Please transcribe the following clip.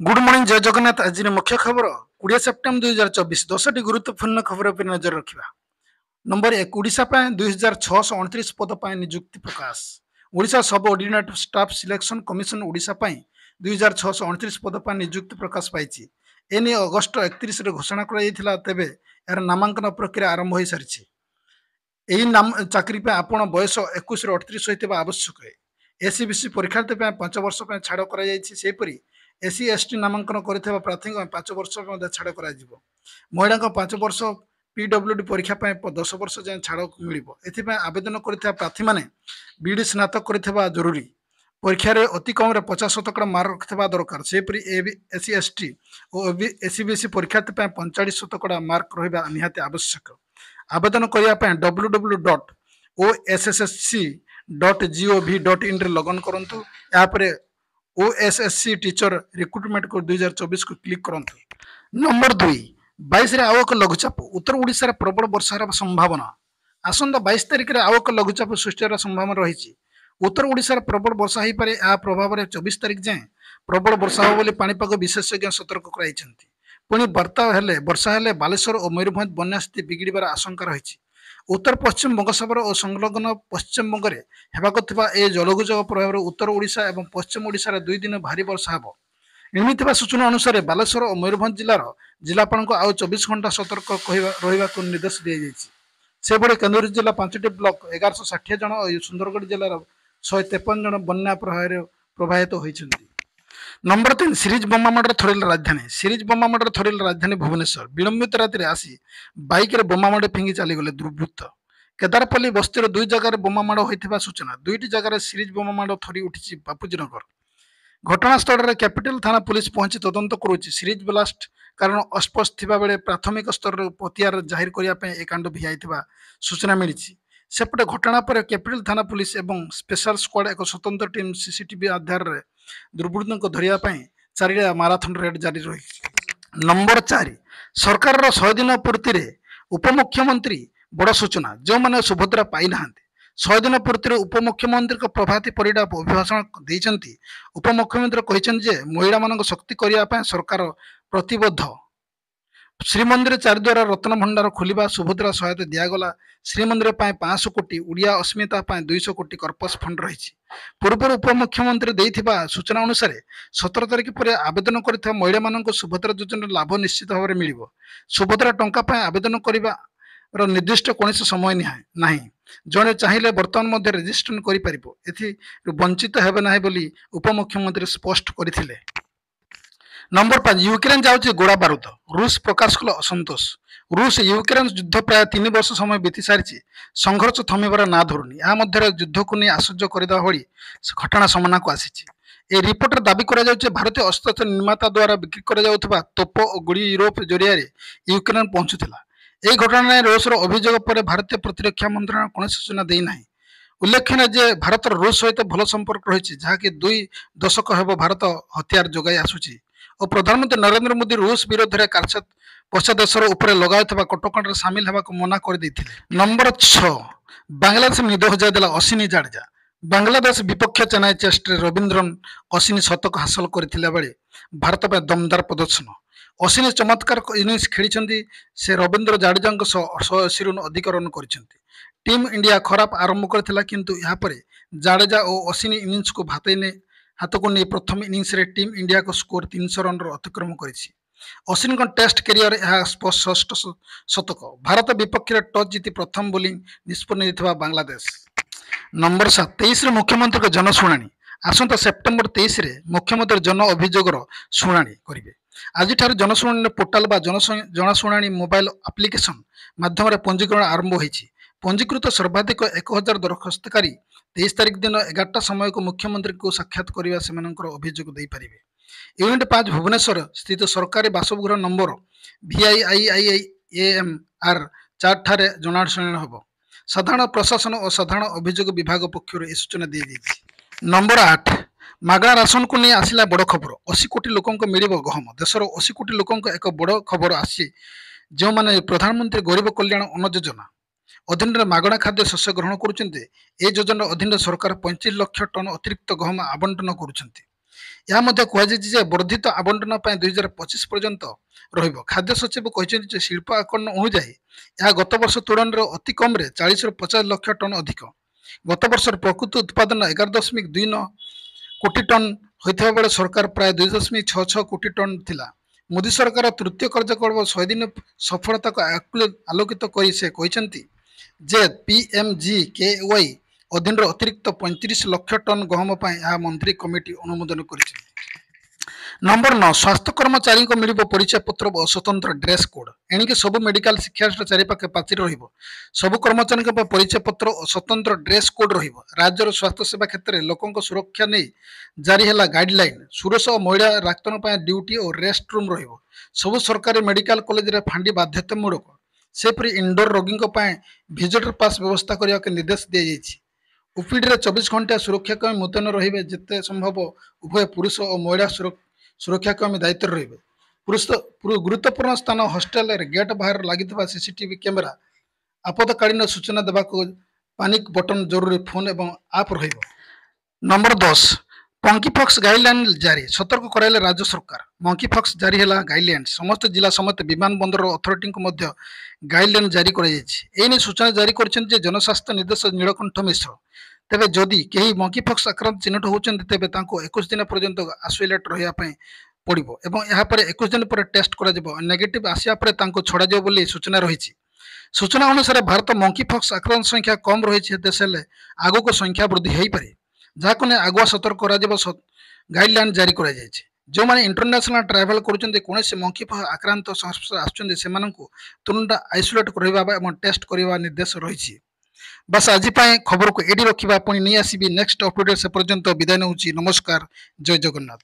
Good morning जय जगन्नाथ। आज मुख्य खबर 20 सेप्टेम्बर 2024 10टी गुरुत्वपूर्ण खबर पर नजर रखा। नंबर 1 ओडिशा 2629 पद पर नियुक्ति प्रकाश। ओडिशा सब ordinate staff selection commission Odisha 2629 पद पर नियुक्ति प्रकाश पाई। एने अगस्ट 31 घोषणा कर तेबे यार नामांकन प्रक्रिया आरंभ हो सारी। यही नाम चाकरी आपण बयस 21 ରୁ 38 होता आवश्यक। एसीबीसी परीक्षार्थी 5 वर्ष छाड़ कर एससी एसटी नामांकन कर प्रार्थी 5 वर्ष छाड़ कर महिला 5 वर्ष पीडब्ल्यूडी परीक्षा 10 वर्ष जाए छाड़ मिल। एथिपाई आवेदन कर प्रार्थी मैंने बीडी स्नातक कर जरूरी। परीक्षा अति कम 50% मार्क रखा दरकार। सेपरी एससी एसटी और एसीबीसी परीक्षार्थी 45% मार्क रहा निहाती आवश्यक। आवेदन करने www.ossc.gov.in लगन करूँ। यापर ओएसएससी टीचर रिक्रुटमेंट को 2024 को क्लिक करूँ। नंबर 2 22 आउ एक लघुचाप उत्तर ओडिशा प्रबल वर्षार संभावना। आसंता 22 तारिख में आउ एक लघुचाप सृष्टि संभावना रही। उत्तर ओडिशा प्रबल वर्षा हो पारे। या प्रभाव में 24 तारिख जाए प्रबल वर्षा हो बोली पाणीपाग विशेषज्ञ सतर्क कराई। पुणी वर्षा हेले बालेश्वर और मयूरभंज बन्या स्थिति बिगिड़बार आशंका रही। उत्तर पश्चिम बंगोपसागर और संलग्न पश्चिम बंग में होगा ए जलघुजग प्रभाव उत्तर ओडिशा और पश्चिम ओडिशा 2 दिन भारी वर्षा हो। मिलता सूचना अनुसार बालेश्वर और मयूरभंज जिलार जिलापाल को आउ 24 घंटा सतर्क रहा निर्देश दी जाएगी। से बड़े केन्दुर जिला 5टी ब्लॉक 1160 जन और सुंदरगढ़ जिलार 153 जन बन्या प्रभावित होती। नंबर 3 सीरीज बोमा मर्डर थोड़िल राजधानी। सीरीज बोमा मर्डर थोड़िल राजधानी भुवनेश्वर। विलंबित राति आसी बाइक रे बोमा माड़ फिंगी चलीगले दुर्बृत्त। केदारपल्ली बस्तीर 2 जगह बोमा माड़ होता सूचना। 2टी जगह सीरीज बोमा माड़ थरी उठी बापूजीनगर। घटनास्थल में कैपिटल थाना पुलिस पहुंची तदंत करुच्ची। सीरीज ब्लास्ट कारण अस्पष्ट थिबा बेले प्राथमिक स्तर पतियार जाहिर करने ए कांड भिआई सूचना मिली। सेपटे घटना पर कैपिटल थाना पुलिस एवं स्पेशल स्क्वाड एक स्वतंत्र टीम सीसीटीवी आधार में दुर्बृत्तों को धरने चारिड़ा माराथन रेड जारी रही। नंबर 4 सरकार 100 दिन पूर्ति उपमुख्यमंत्री बड़ सूचना। जो मैंने सुभद्रा पाई ना 100 दिन पूर्ति उपमुख्यमंत्री प्रभाती परिडा अभिभाषण देते। उपमुख्यमंत्री कहते महिला मान शक्ति करने सरकार प्रतिबद्ध। श्रीमंदिर चारिद्वार रत्न भंडार खोलिबा सुभद्रा सहायता दिगला। श्रीमंदिर 500 कोटी ओडिया अस्मिता 200 कोटी कर्पस फंड रही। पूर्व उपमुख्यमंत्री देथिबा सूचना अनुसार 17 तारिख पर आवेदन कर महिला मान सुभद्रा योजना लाभ निश्चित भाव में मिल। सुभद्रा टंका आवेदन करने निर्दिष्ट कौन समय ना। जड़े चाहिए बर्तमान मध्य रेजिस्ट्रेशन कर वंचित हेबे ना बोली उपमुख्यमंत्री स्पष्ट करथिले। नंबर 5 यूक्रेन जाऊँगी गोड़ा बारूद। रूस प्रकाश कल असंतोष। रूस यूक्रेन युद्ध प्राय 3 वर्ष समय बीती सारी। संघर्ष थमिबार ना धरुनी। या मध्य युद्ध को नहीं आश्चर्य करदेवा भली घटना सामना को आसी। ए रिपोर्ट दाबी करा भारतीय अस्त्र निर्माता द्वारा बिक्री करा तोप और गुड़ी यूरोप जरिया यूक्रेन पहुंचुला। यह घटना रूसर अभियोग पर भारतीय प्रतिरक्षा मंत्रालय कौन सूचना देना। उल्लेखनीय जे भारत रूस सहित भल संपर्क रही। जहाँकि 2 दशक हेब भारत हथियार जोगाई आसुची और प्रधानमंत्री नरेंद्र मोदी रूस विरोध में पश्चात देशर उपर लगाई कटकणा सामिल होगा मना कर देते। नंबर 6 बांग्लादेश निद हजाई देला अश्विनी जाडेजा। बांग्लादेश विपक्ष चेन्नई टेस्ट रविंद्रन अश्विनी शतक हासिल करथिला बेले भारत पर दमदार प्रदर्शन। अश्विनी चमत्कार इनिंग्स खेली से रविंद्र जाडेजा 180 अधिक रन कर। टीम इंडिया खराब आरंभ करथिला किंतु यापर जाडेजा और अश्विनी इनिंग्स को हाथ को नहीं प्रथम इनिंग्स रे टीम इंडिया को स्कोर 300 रन अतिक्रम कर। अश्विनी टेस्ट कैरियर यह षष्ठ शतक। भारत विपक्ष टॉस जीति प्रथम बोलिंग निष्पत्ति बांग्लादेश। नंबर 7 23 मुख्यमंत्री जनशुणाणी। आसंता सेप्टेम्बर 23 मुख्यमंत्री जन अभियोगर शुणाणी करेंगे। आज जनशुणाणी पोर्टाल जनशुणाणी मोबाइल एप्लिकेशन माध्यम पंजीकरण आरंभ होती। पंजीकृत सर्वाधिक 1000 दरखास्तकारी 23 तारिख दिन 11टा समय को मुख्यमंत्री को साक्षात करने से अभियोग दे पारे। यूनिट 5 भुवनेश्वर स्थित सरकारी बासगृह नंबर VIIIAMR 4 ठारे जनाशुणाणी होब। साधारण प्रशासन और साधारण अभियोग विभाग पक्षर यह सूचना दी जाएगी। नंबर 8 मागणा राशन को नहीं आसला बड़ खबर। 80 कोटी लोक मिल गहम। देशर 80 कोटी लोक एक बड़ खबर आसी। जो मैंने प्रधानमंत्री गरीब कल्याण अन्न योजना अधीन मागणा खाद्य शस्य ग्रहण करुँचे। योजना अधीन सरकार 35 लाख टन अतिरिक्त गहम आवंटन करुँच। ଏହା ମଧ୍ୟ କୁହାଯାଇଛି ଯେ ବର୍ଦ୍ଧିତ ଆବଣ୍ଟନ ପାଇଁ 2025 ପର୍ଯ୍ୟନ୍ତ ରହିବ। ଖାଦ୍ୟ ସଚିବ କହିଛନ୍ତି ଯେ ଶିଳ୍ପ ଆକଳନ ଅନୁଯାୟୀ ଏହା ଗତ ବର୍ଷ ତୁଳନାରେ ଅତି କମରେ 40ରୁ 50 ଲକ୍ଷ ଟନ୍ ଅଧିକ। ଗତ ବର୍ଷର ପ୍ରକୃତ ଉତ୍ପାଦନ 11.29 କୋଟି ଟନ୍ ହୋଇଥିବା ବେଳେ ସରକାର ପ୍ରାୟ 2.66 କୋଟି ଟନ୍ ଥିଲା। ମୋଦି ସରକାର ତୃତୀୟ କାର୍ଯ୍ୟକାଳ 100 ଦିନ ସଫଳତାକୁ ଆଲୋକିତ କରି ସେ କହିଛନ୍ତି ଯେ PMGKY ଅଧୀନରେ ଅତିରିକ୍ତ 35 ଲକ୍ଷ ଟନ୍ ଗହମ ପାଇଁ ଏହା ମନ୍ତ୍ରୀ କମିଟି ଅନୁମୋଦନ କରିଛନ୍ତି। ନମ୍ବର 9 ସ୍ୱାସ୍ଥ୍ୟ କର୍ମଚାରୀଙ୍କୁ ମିଳିବ ପରିଚୟ ପତ୍ର ଓ ସ୍ୱତନ୍ତ୍ର ଡ୍ରେସ୍ କୋଡ୍। ଏଣିକି ସବୁ ମେଡିକାଲ ଶିକ୍ଷାର ଚାରିପାଖେ ପାଚେରୀ ରହିବ। ସବୁ କର୍ମଚାରୀଙ୍କ ପାଇଁ ପରିଚୟ ପତ୍ର ଓ ସ୍ୱତନ୍ତ୍ର ଡ୍ରେସ୍ କୋଡ୍ ରହିବ। ରାଜ୍ୟର ସ୍ୱାସ୍ଥ୍ୟ ସେବା କ୍ଷେତ୍ରରେ ଲୋକଙ୍କ ସୁରକ୍ଷା ନେଇ ଜାରି ହେଲା ଗାଇଡଲାଇନ୍। ପୁରୁଷ ଓ ମହିଳା ଡାକ୍ତରଙ୍କ ପାଇଁ ଡ୍ୟୁଟି ଓ ରେଷ୍ଟ ରୁମ୍ ରହିବ। ସବୁ ସରକାରୀ ମେଡିକାଲ କଲେଜରେ ଫାଣ୍ଡି ବାଧ୍ୟତାମୂଳକ। ସେପରି ଇନଡୋର ରୋଗୀଙ୍କ ପାଇଁ ଭିଜିଟର ପାସ୍ ବ୍ୟବସ୍ଥା କରିବାକୁ ନିର୍ଦ୍ଦେଶ ଦିଆଯାଇଛି। ଓପିଡିରେ 24 ଘଣ୍ଟିଆ ସୁରକ୍ଷାକର୍ମୀ ମୁତୟନ ରହିବେ। ଯେତେ ସମ୍ଭବ ଉଭୟ ପୁରୁଷ ଓ ମହିଳା ସୁରକ୍ଷାକର୍ମୀ ଦାୟିତ୍ୱରେ ରହିବେ। ଗୁରୁତ୍ୱପୂର୍ଣ୍ଣ ସ୍ଥାନ ହଷ୍ଟେଲରେ ଗେଟ୍ ବାହାରେ ଲାଗିଥିବା ସିସିଟିଭି କ୍ୟାମେରା, ଆପଦକାଳୀନ ସୂଚନା ଦେବାକୁ ପାନିକ୍ ବଟନ୍, ଜରୁରୀ ଫୋନ୍ ଏବଂ ଆପ୍ ରହିବ। ନମ୍ବର 10 ମଙ୍କିପକ୍ସ ଗାଇଡଲାଇନ୍ ଜାରି, ସତର୍କ କରାଇଲେ ରାଜ୍ୟ ସରକାର। ମଙ୍କିପକ୍ସ ଜାରି ହେଲା ଗାଇଡଲାଇନ୍। ସମସ୍ତ ଜିଲ୍ଲା ସମେତ ବିମାନବନ୍ଦର ଅଥରିଟିଙ୍କୁ ମଧ୍ୟ ଗାଇଡଲାଇନ୍ ଜାରି କରାଯାଇଛି। ଏନେଇ ସୂଚନା ଜାରି କରିଛନ୍ତି ଯେ ଜନସ୍ୱାସ୍ଥ୍ୟ ନିର୍ଦ୍ଦେଶକ ନୀଳକଣ୍ଠ ମିଶ୍ର। ତେବେ ଯଦି କେହି ମଙ୍କିପକ୍ସ ଆକ୍ରାନ୍ତ ଚିହ୍ନଟ ହେଉଛନ୍ତି ତେବେ ତାଙ୍କୁ 21 ଦିନ ପର୍ଯ୍ୟନ୍ତ ଆଇସୋଲେଟ୍ ରହିବା ପାଇଁ ପଡ଼ିବ ଏବଂ ଏହାପରେ 21 ଦିନ ପରେ ଟେଷ୍ଟ କରାଯିବ। ନେଗେଟିଭ୍ ଆସିବା ପରେ ତାଙ୍କୁ ଛଡ଼ାଯିବ ବୋଲି ସୂଚନା ରହିଛି। ସୂଚନା ଅନୁସାରେ ଭାରତ ମଙ୍କିପକ୍ସ ଆକ୍ରାନ୍ତ ସଂଖ୍ୟା କମ୍ ରହିଛି। ଦେଶ ହେଲେ ଆଗକୁ ସଂଖ୍ୟା ବୃଦ୍ଧି ହୋଇପାରେ, ଯାହାକୁ ନେଇ ଆଗୁଆ ସତର୍କ କରାଯିବ ଗାଇଡଲାଇନ୍ ଜାରି କରାଯାଇଛି। ଯେଉଁମାନେ ଇଣ୍ଟରନ୍ୟାସନାଲ ଟ୍ରାଭେଲ କରୁଛନ୍ତି, କୌଣସି ମଙ୍କିପକ୍ସ ଆକ୍ରାନ୍ତ ସଂସ୍ପର୍ଶରେ ଆସୁଛନ୍ତି, ସେମାନଙ୍କୁ ତୁରନ୍ତ ଆଇସୋଲେଟ୍ କରିବା ଏବଂ ଟେଷ୍ଟ କରିବା ନିର୍ଦ୍ଦେଶ ରହିଛି। ବାସ୍ ଆଜି ପାଇଁ ଖବରକୁ ଏଇଠି ରଖିବା। ପୁଣି ନେଇ ଆସିବି ନେକ୍ସଟ ଅପଡେଟ୍। ସେ ପର୍ଯ୍ୟନ୍ତ ବିଦାୟ ନେଉଛି। ନମସ୍କାର, ଜୟ ଜଗନ୍ନାଥ।